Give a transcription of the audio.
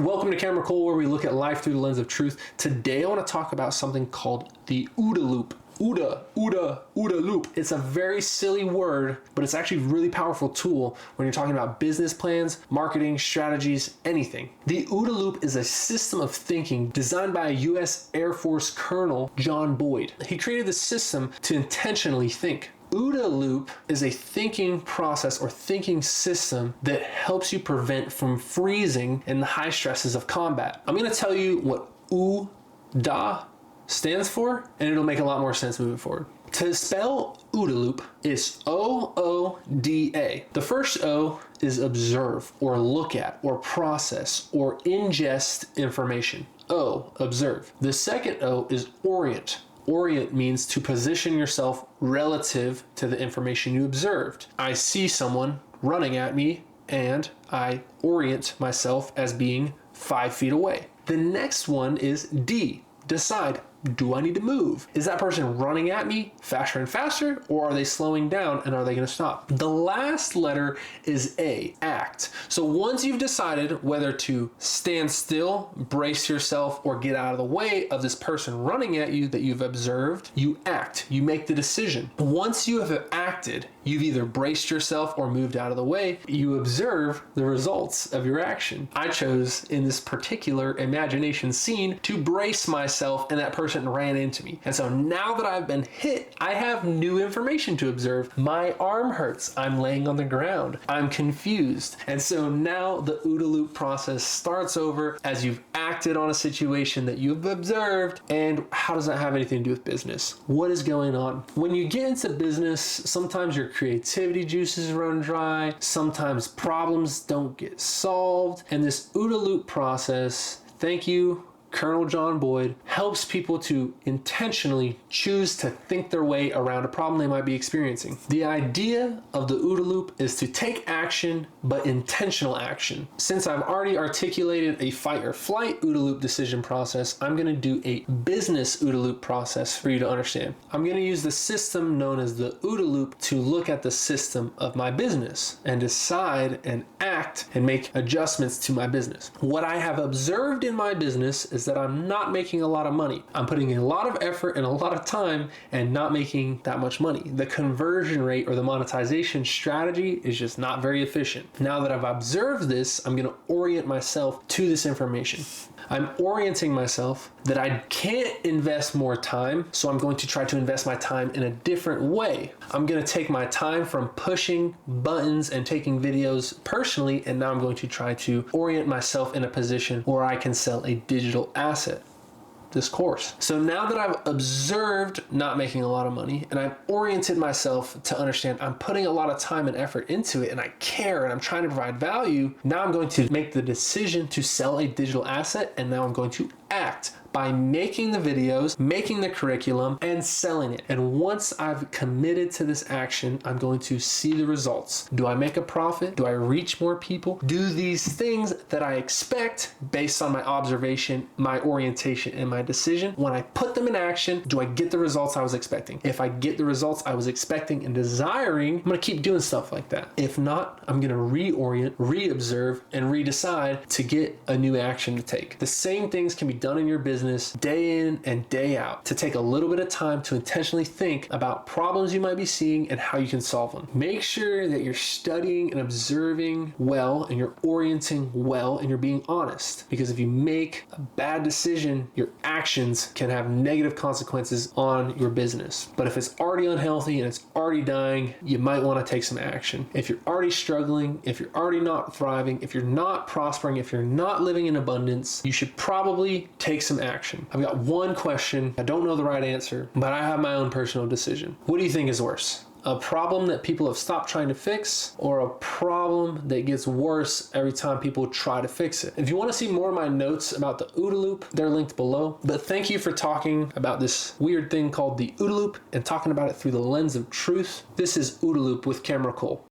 Welcome to Camera Cole, where we look at life through the lens of truth. Today I want to talk about something called the OODA Loop. OODA Loop. It's a very silly word, but it's actually a really powerful tool when you're talking about business plans, marketing, strategies, anything. The OODA Loop is a system of thinking designed by a U.S. Air Force Colonel, John Boyd. He created this system to intentionally think. OODA Loop is a thinking process or thinking system that helps you prevent from freezing in the high stresses of combat. I'm going to tell you what OODA stands for, and it'll make a lot more sense moving forward. To spell OODA Loop is O-O-D-A. The first O is observe or look at or process or ingest information. O, observe. The second O is orient. Orient means to position yourself relative to the information you observed. I see someone running at me and I orient myself as being 5 feet away. The next one is D, decide. Do I need to move? Is that person running at me faster and faster, or are they slowing down and are they going to stop? The last letter is A, act. So once you've decided whether to stand still, brace yourself, or get out of the way of this person running at you that you've observed, you act. You make the decision. Once you have acted, you've either braced yourself or moved out of the way. You observe the results of your action. I chose in this particular imagination scene to brace myself, and that person ran into me. And so now that I've been hit, I have new information to observe. My arm hurts. I'm laying on the ground. I'm confused. And so now the OODA Loop process starts over as you've acted on a situation that you've observed. And how does that have anything to do with business? What is going on? When you get into business, sometimes your creativity juices run dry. Sometimes problems don't get solved. And this OODA Loop process, thank you, Colonel John Boyd, helps people to intentionally choose to think their way around a problem they might be experiencing. The idea of the OODA Loop is to take action, but intentional action. Since I've already articulated a fight or flight OODA Loop decision process, I'm going to do a business OODA Loop process for you to understand. I'm going to use the system known as the OODA Loop to look at the system of my business and decide and act and make adjustments to my business. What I have observed in my business is that I'm not making a lot of money. I'm putting in a lot of effort and a lot of time and not making that much money. The conversion rate or the monetization strategy is just not very efficient. Now that I've observed this, I'm going to orient myself to this information. I'm orienting myself that I can't invest more time, so I'm going to try to invest my time in a different way. I'm going to take my time from pushing buttons and taking videos personally, and now I'm going to try to orient myself in a position where I can sell a digital asset. This course. So now that I've observed not making a lot of money and I've oriented myself to understand I'm putting a lot of time and effort into it and I care and I'm trying to provide value, now I'm going to make the decision to sell a digital asset, and now I'm going to act by making the videos, making the curriculum, and selling it. And once I've committed to this action, I'm going to see the results. Do I make a profit? Do I reach more people? Do these things that I expect based on my observation, my orientation, and my decision, when I put them in action, do I get the results I was expecting? If I get the results I was expecting and desiring, I'm going to keep doing stuff like that. If not, I'm going to reorient, re-observe, and redecide to get a new action to take. The same things can be done in your business day in and day out, to take a little bit of time to intentionally think about problems you might be seeing and how you can solve them. Make sure that you're studying and observing well and you're orienting well and you're being honest, because if you make a bad decision, your actions can have negative consequences on your business. But if it's already unhealthy and it's already dying, you might want to take some action. If you're already struggling, if you're already not thriving, if you're not prospering, if you're not living in abundance, you should probably take some action. I've got one question. I don't know the right answer, but I have my own personal decision. What do you think is worse? A problem that people have stopped trying to fix, or a problem that gets worse every time people try to fix it? If you want to see more of my notes about the OODA Loop, they're linked below. But thank you for talking about this weird thing called the OODA Loop and talking about it through the lens of truth. This is OODA Loop with Camera Cole.